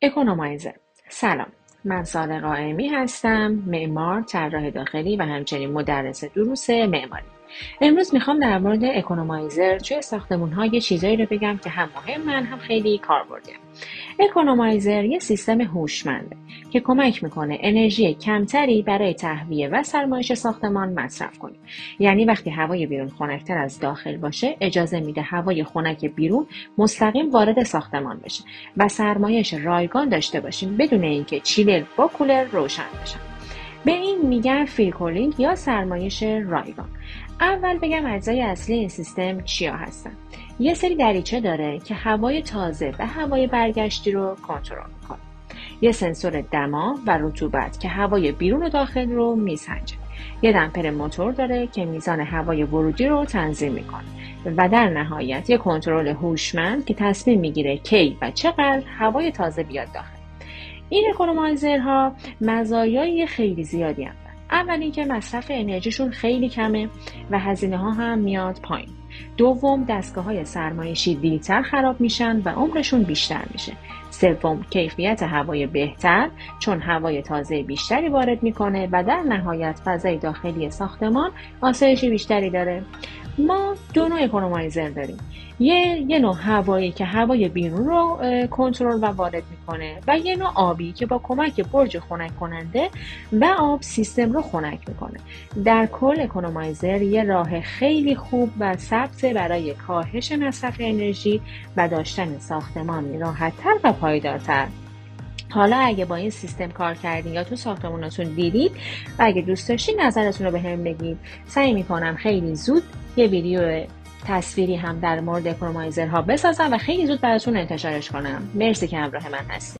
اکونومایزر. سلام، من صادق قائمی هستم، معمار، طراح داخلی و همچنین مدرس دروس معماری. امروز میخوام در مورد اکونومایزر توی ساختمان‌ها یه چیزایی رو بگم که هم مهمن هم خیلی کاربردیه. اکونومایزر یه سیستم هوشمنده که کمک میکنه انرژی کمتری برای تهویه و سرمایش ساختمان مصرف کنیم. یعنی وقتی هوای بیرون خنک‌تر از داخل باشه، اجازه میده هوای خنک بیرون مستقیم وارد ساختمان بشه و سرمایش رایگان داشته باشیم بدون اینکه چیلر با کولر روشن بشن. به این میگن فری کولینگ یا سرمایش رایگان. اول بگم اجزای اصلی این سیستم چیا هستن. یه سری دریچه داره که هوای تازه و هوای برگشتی رو کنترل میکنه. یه سنسور دما و رطوبت که هوای بیرون و داخل رو میسنجه. یه دمپر موتور داره که میزان هوای ورودی رو تنظیم میکنه و در نهایت یه کنترل هوشمند که تصمیم میگیره کی و چقدر هوای تازه بیاد داخل. این اکونومایزرها مزایای خیلی زیادی هم دارن. اول اینکه مصرف انرژیشون خیلی کمه و هزینه ها هم میاد پایین. دوم، دستگاه های سرمایشی دیرتر خراب میشن و عمرشون بیشتر میشه. سوم، کیفیت هوای بهتر چون هوای تازه بیشتری وارد میکنه و در نهایت فضای داخلی ساختمان آسایش بیشتری داره. ما دو نوع اکونومایزر داریم. یه نوع هوایی که هوای بیرون رو کنترل و وارد میکنه و یه نوع آبی که با کمک برج خنک کننده و آب سیستم رو خنک میکنه. در کل اکونومایزر یه راه خیلی خوب و ثبت برای کاهش مصرف انرژی و داشتن ساختمانی راحت‌تر و پایدارتر. حالا اگه با این سیستم کار کردین یا تو ساختموناتون دیدید و اگه دوست داشتین نظرتون رو بهم بگید. سعی میکنم خیلی زود یه ویدیو تصویری هم در مورد اکونومایزرها بسازم و خیلی زود براتون انتشارش کنم. مرسی که همراه من هستید.